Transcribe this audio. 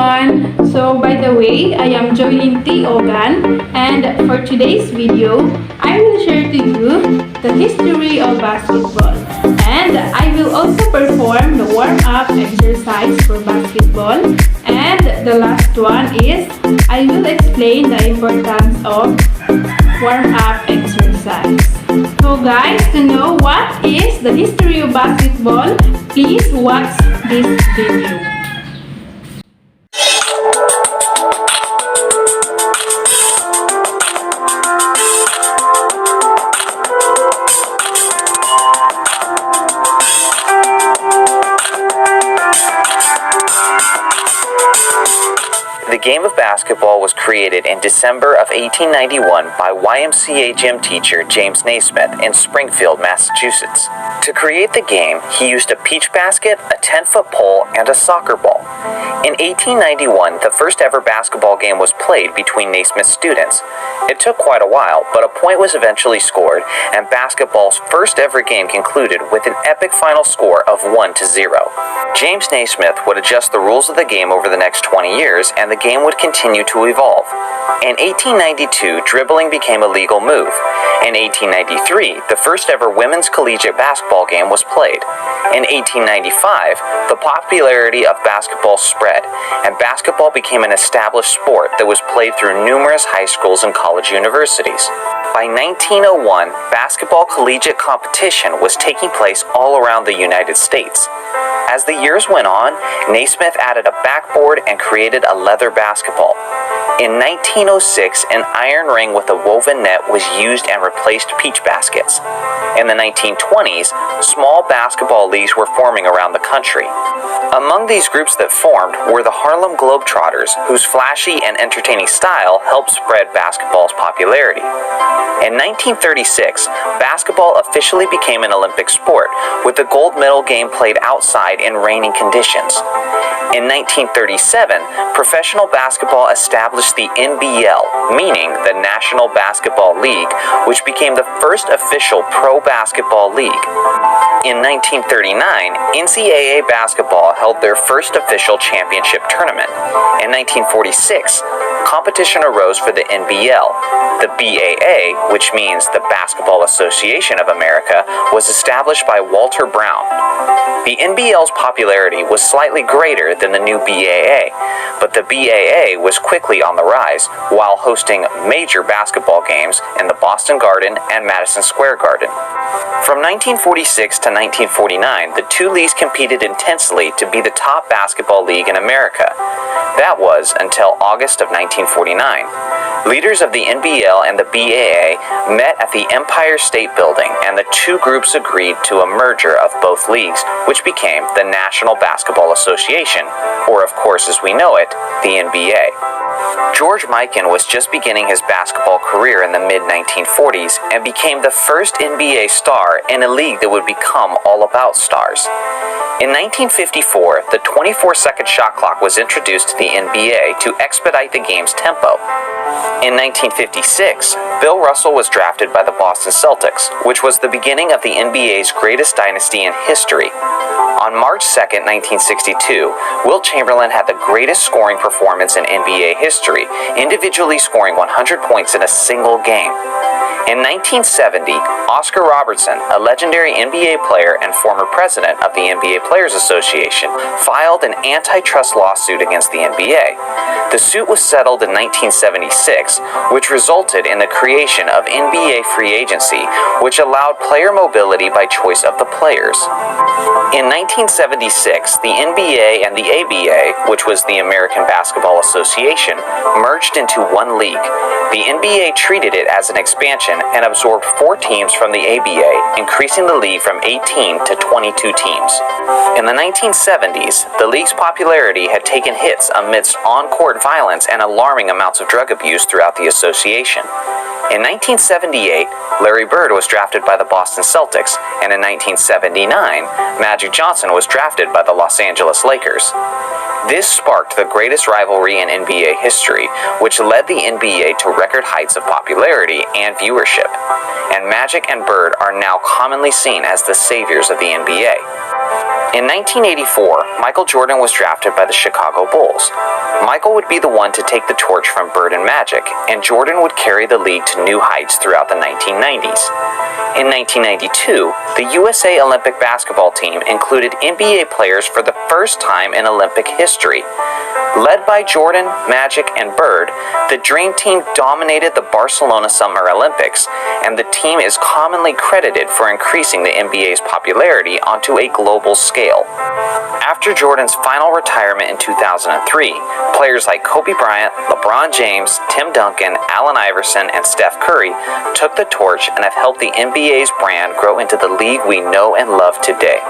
everyone! So by the way, I am Joylyn T. Ogan, and for today's video, I will share to you the history of basketball. And I will also perform the warm-up exercise for basketball. And the last one is, I will explain the importance of warm-up exercise. So guys, to know what is the history of basketball, please watch this video. The game of basketball was created in December of 1891 by YMCA gym teacher James Naismith in Springfield, Massachusetts. To create the game, he used a peach basket, a 10-foot pole, and a soccer ball. In 1891, the first ever basketball game was played between Naismith students. It took quite a while, but a point was eventually scored, and basketball's first ever game concluded with an epic final score of 1-0. James Naismith would adjust the rules of the game over the next 20 years, and the game would continue to evolve. In 1892, dribbling became a legal move. In 1893, the first ever women's collegiate basketball game was played. In 1895, the popularity of basketball spread, and basketball became an established sport that was played through numerous high schools and college universities. By 1901, basketball collegiate competition was taking place all around the United States. As the years went on, Naismith added a backboard and created a leather basketball. In 1906, an iron ring with a woven net was used and replaced peach baskets. In the 1920s, small basketball leagues were forming around the country. Among these groups that formed were the Harlem Globetrotters, whose flashy and entertaining style helped spread basketball's popularity. In 1936, basketball officially became an Olympic sport, with the gold medal game played outside in raining conditions. In 1937, professional basketball established the NBL, meaning the National Basketball League, which became the first official pro basketball league. In 1939, NCAA basketball held their first official championship tournament. In 1946, competition arose for the NBL. The BAA, which means the Basketball Association of America, was established by Walter Brown. The NBL's popularity was slightly greater than the new BAA, but the BAA was quickly on the rise while hosting major basketball games in the Boston Garden and Madison Square Garden. From 1946 to 1949, the two leagues competed intensely to be the top basketball league in America. That was until August of 1949. Leaders of the NBL and the BAA met at the Empire State Building, and the two groups agreed to a merger of both leagues, which became the National Basketball Association, or of course as we know it, the NBA. George Mikan was just beginning his basketball career in the mid-1940s and became the first NBA star in a league that would become all about stars. In 1954, the 24-second shot clock was introduced to the NBA to expedite the game's tempo. In 1956, Bill Russell was drafted by the Boston Celtics, which was the beginning of the NBA's greatest dynasty in history. On March 2, 1962, Wilt Chamberlain had the greatest scoring performance in NBA history, individually scoring 100 points in a single game. In 1970, Oscar Robertson, a legendary NBA player and former president of the NBA Players Association, filed an antitrust lawsuit against the NBA. The suit was settled in 1976, which resulted in the creation of NBA free agency, which allowed player mobility by choice of the players. In 1976, the NBA and the ABA, which was the American Basketball Association, merged into one league. The NBA treated it as an expansion and absorbed 4 teams from the ABA, increasing the league from 18 to 22 teams. In the 1970s, the league's popularity had taken hits amidst on-court violence and alarming amounts of drug abuse throughout the association. In 1978, Larry Bird was drafted by the Boston Celtics, and in 1979, Magic Johnson was drafted by the Los Angeles Lakers. This sparked the greatest rivalry in NBA history, which led the NBA to record heights of popularity and viewership. And Magic and Bird are now commonly seen as the saviors of the NBA. In 1984, Michael Jordan was drafted by the Chicago Bulls. Michael would be the one to take the torch from Bird and Magic, and Jordan would carry the league to new heights throughout the 1990s. In 1992, the USA Olympic basketball team included NBA players for the first time in Olympic history. Led by Jordan, Magic, and Bird, the Dream Team dominated the Barcelona Summer Olympics, and the team is commonly credited for increasing the NBA's popularity onto a global scale. After Jordan's final retirement in 2003, players like Kobe Bryant, LeBron James, Tim Duncan, Allen Iverson, and Steph Curry took the torch and have helped the NBA's brand grow into the league we know and love today.